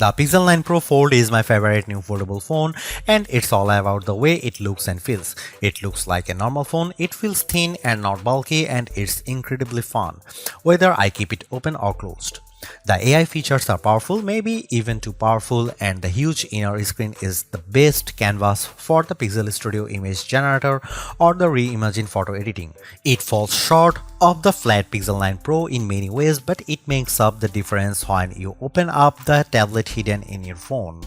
The Pixel 9 Pro Fold is my favorite new foldable phone, and it's all about the way it looks and feels. It looks like a normal phone, it feels thin and not bulky, and it's incredibly fun, whether I keep it open or closed. The AI features are powerful, maybe even too powerful, and the huge inner screen is the best canvas for the Pixel Studio image generator or the reimagined photo editing. It falls short of the flat Pixel 9 Pro in many ways, but it makes up the difference when you open up the tablet hidden in your phone.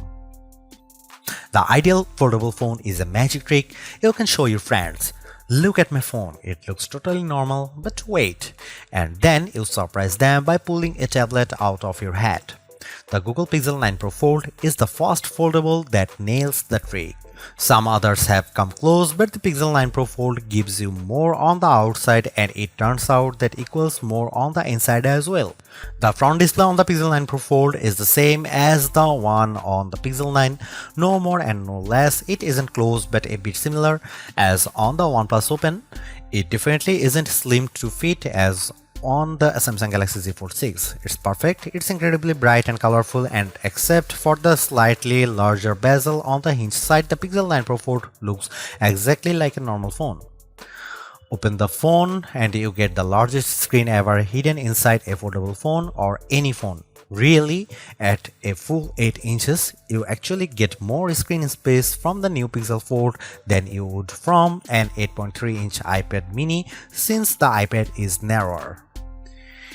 The ideal foldable phone is a magic trick you can show your friends. Look at my phone, it looks totally normal, but wait, and then you surprise them by pulling a tablet out of your hat. The Google Pixel 9 Pro Fold is the first foldable that nails the trick. Some others have come close, but the Pixel 9 Pro Fold gives you more on the outside, and it turns out that equals more on the inside as well. The front display on the Pixel 9 Pro Fold is the same as the one on the Pixel 9, no more and no less. It isn't closed but a bit similar as on the OnePlus Open. It definitely isn't slim to fit as on the Samsung Galaxy Z Fold 6. It's perfect, it's incredibly bright and colorful, and except for the slightly larger bezel on the hinge side, the Pixel 9 Pro Fold looks exactly like a normal phone. Open the phone and you get the largest screen ever hidden inside a foldable phone or any phone. Really, at a full 8 inches, you actually get more screen space from the new Pixel Fold than you would from an 8.3-inch iPad mini, since the iPad is narrower.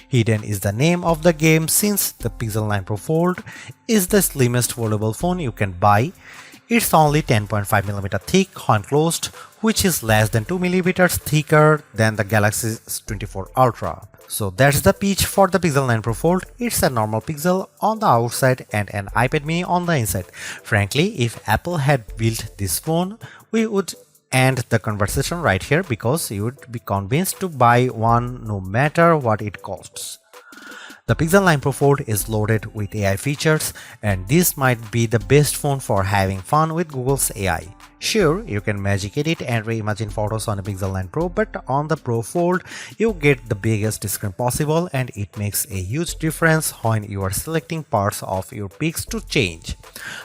Hidden is the name of the game, since the Pixel 9 Pro Fold is the slimmest foldable phone you can buy. It's only 10.5mm thick when closed, which is less than 2mm thicker than the Galaxy S24 Ultra. So that's the pitch for the Pixel 9 Pro Fold. It's a normal Pixel on the outside and an iPad mini on the inside. Frankly, if Apple had built this phone, we would end the conversation right here, because you would be convinced to buy one no matter what it costs. The Pixel 9 Pro Fold is loaded with AI features, and this might be the best phone for having fun with Google's AI. Sure, you can magic edit and reimagine photos on a Pixel 9 Pro, but on the Pro Fold, you get the biggest screen possible, and it makes a huge difference when you are selecting parts of your pics to change.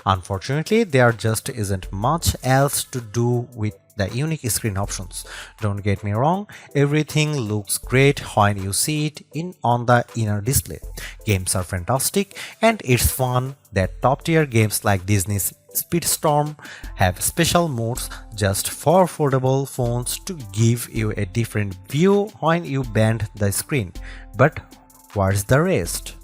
Unfortunately, there just isn't much else to do with the unique screen options. Don't get me wrong, everything looks great when you see it on the inner display. Games are fantastic, and it's fun that top-tier games like Disney's Speedstorm have special modes just for foldable phones to give you a different view when you bend the screen. But where's the rest?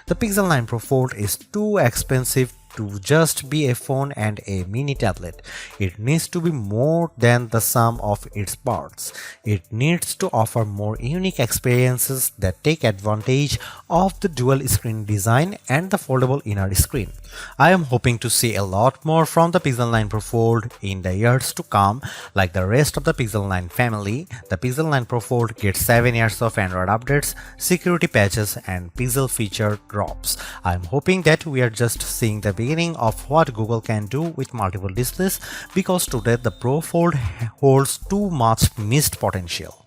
The Pixel 9 Pro Fold is too expensive to just be a phone and a mini tablet. It needs to be more than the sum of its parts. It needs to offer more unique experiences that take advantage of the dual screen design and the foldable inner screen. I am hoping to see a lot more from the Pixel 9 Pro Fold in the years to come. Like the rest of the Pixel 9 family, the Pixel 9 Pro Fold gets 7 years of Android updates, security patches, and Pixel feature drops. I am hoping that we are just seeing the beginning of what Google can do with multiple displays, because today the Pro Fold holds too much missed potential.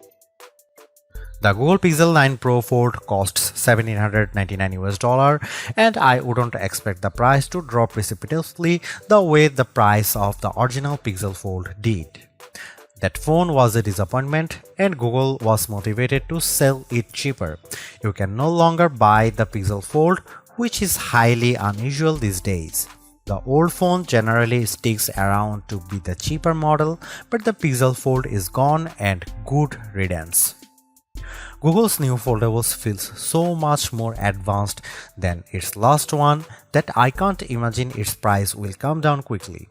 The Google Pixel 9 Pro Fold costs $1,799, and I wouldn't expect the price to drop precipitously the way the price of the original Pixel Fold did. That phone was a disappointment, and Google was motivated to sell it cheaper. You can no longer buy the Pixel Fold, which is highly unusual these days. The old phone generally sticks around to be the cheaper model, but the Pixel Fold is gone, and good riddance. Google's new foldables feels so much more advanced than its last one that I can't imagine its price will come down quickly.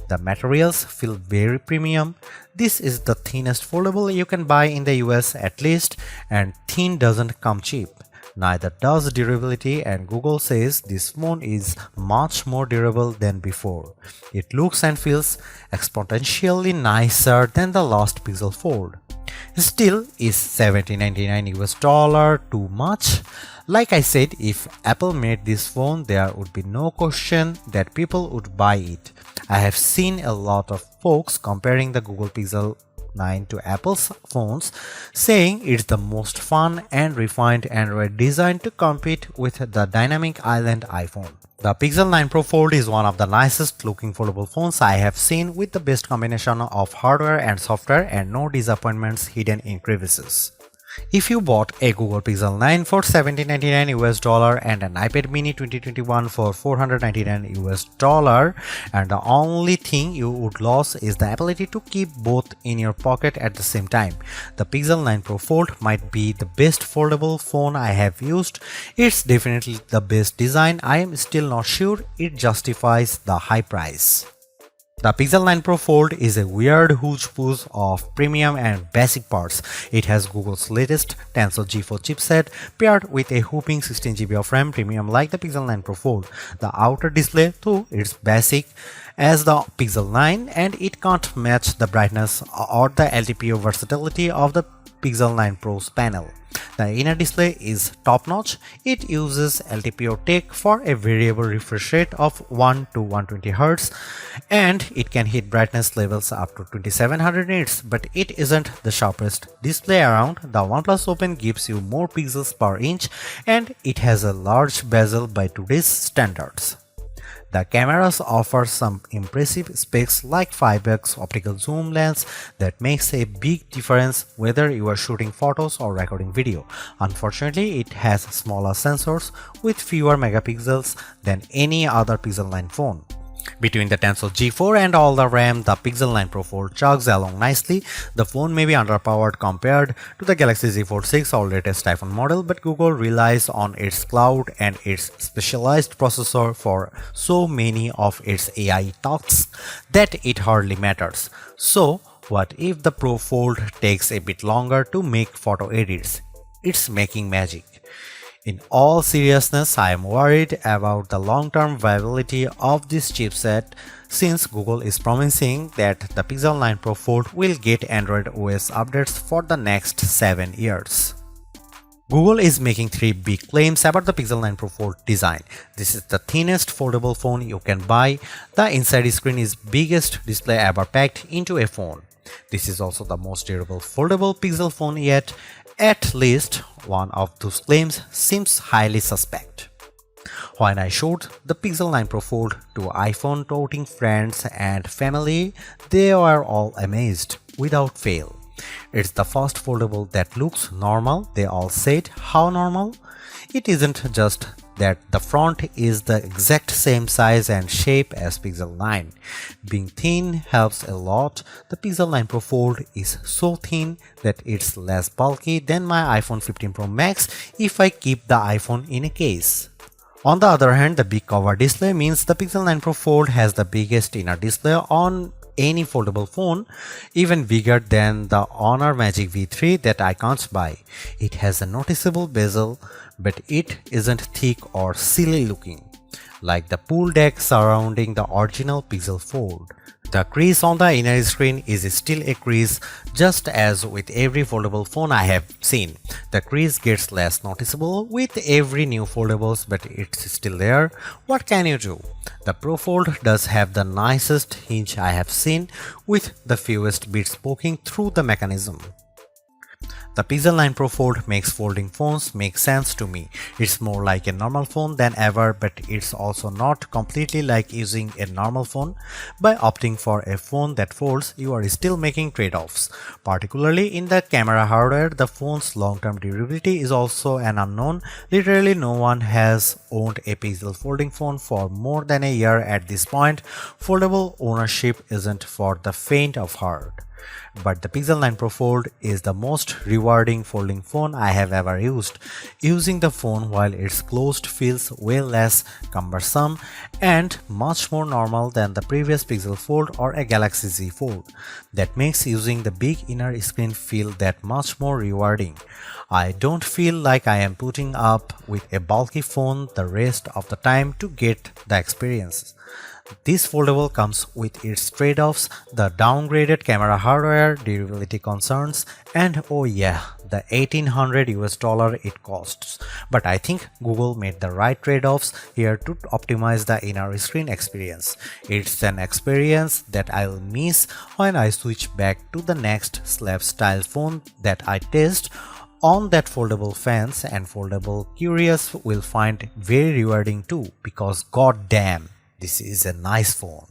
The materials feel very premium. This is the thinnest foldable you can buy in the US at least, and thin doesn't come cheap. Neither does durability, and Google says this phone is much more durable than before. It looks and feels exponentially nicer than the last Pixel Fold. Still, is $1,799 too much? Like I said, if Apple made this phone, there would be no question that people would buy it. I have seen a lot of folks comparing the Google Pixel 9 to Apple's phones, saying it's the most fun and refined Android design to compete with the dynamic island iPhone. The Pixel 9 Pro Fold is one of the nicest looking foldable phones I have seen, with the best combination of hardware and software and no disappointments hidden in crevices. If you bought a Google Pixel 9 for $1799 US and an iPad mini 2021 for $499 US, and the only thing you would lose is the ability to keep both in your pocket at the same time, the Pixel 9 Pro Fold might be the best foldable phone I have used. It's definitely the best design. I am still not sure it justifies the high price. The Pixel 9 Pro Fold is a weird hodgepodge of premium and basic parts. It has Google's latest Tensor G4 chipset paired with a whopping 16GB of RAM, premium like the Pixel 9 Pro Fold. The outer display, though, is basic as the Pixel 9 and it can't match the brightness or the LTPO versatility of the Pixel 9 Pro's panel. The inner display is top-notch. It uses LTPO tech for a variable refresh rate of 1 to 120Hz and it can hit brightness levels up to 2700 nits, but it isn't the sharpest display around. The OnePlus Open gives you more pixels per inch and it has a large bezel by today's standards. The cameras offer some impressive specs like 5x optical zoom lens that makes a big difference whether you are shooting photos or recording video. Unfortunately, it has smaller sensors with fewer megapixels than any other Pixel 9 phone. Between the Tensor G4 and all the RAM, the Pixel 9 Pro Fold chugs along nicely. The phone may be underpowered compared to the Galaxy Z Fold 6 or latest iPhone model, but Google relies on its cloud and its specialized processor for so many of its AI tasks that it hardly matters. So, what if the Pro Fold takes a bit longer to make photo edits? It's making magic. In all seriousness, I am worried about the long-term viability of this chipset since Google is promising that the Pixel 9 Pro Fold will get Android OS updates for the next 7 years. Google is making 3 big claims about the Pixel 9 Pro Fold design. This is the thinnest foldable phone you can buy. The inside screen is biggest display ever packed into a phone. This is also the most durable foldable Pixel phone yet. At least one of those claims seems highly suspect. When I showed the Pixel 9 Pro Fold to iPhone toting friends and family, they were all amazed without fail. It's the first foldable that looks normal. They all said, how normal? It isn't just that the front is the exact same size and shape as Pixel 9. Being thin helps a lot. The Pixel 9 Pro Fold is so thin that it's less bulky than my iPhone 15 Pro Max if I keep the iPhone in a case. On the other hand, the big cover display means the Pixel 9 Pro Fold has the biggest inner display on any foldable phone, even bigger than the Honor Magic V3 that I can't buy. It has a noticeable bezel, but it isn't thick or silly looking, like the pool deck surrounding the original Pixel Fold. The crease on the inner screen is still a crease, just as with every foldable phone I have seen. The crease gets less noticeable with every new foldables, but it's still there. What can you do? The Pro Fold does have the nicest hinge I have seen, with the fewest bits poking through the mechanism. The Pixel 9 Pro Fold makes folding phones make sense to me. It's more like a normal phone than ever, but it's also not completely like using a normal phone. By opting for a phone that folds, you are still making trade-offs. Particularly in the camera hardware, the phone's long-term durability is also an unknown. Literally no one has owned a Pixel folding phone for more than a year at this point. Foldable ownership isn't for the faint of heart. But the Pixel 9 Pro Fold is the most rewarding folding phone I have ever used. Using the phone while it's closed feels way less cumbersome and much more normal than the previous Pixel Fold or a Galaxy Z Fold. That makes using the big inner screen feel that much more rewarding. I don't feel like I am putting up with a bulky phone the rest of the time to get the experience. This foldable comes with its trade-offs, the downgraded camera hardware, durability concerns, and oh yeah, the $1800 it costs. But I think Google made the right trade-offs here to optimize the inner screen experience. It's an experience that I'll miss when I switch back to the next slab style phone that I test, on that foldable fans and foldable curious will find very rewarding too because god damn, this is a nice phone.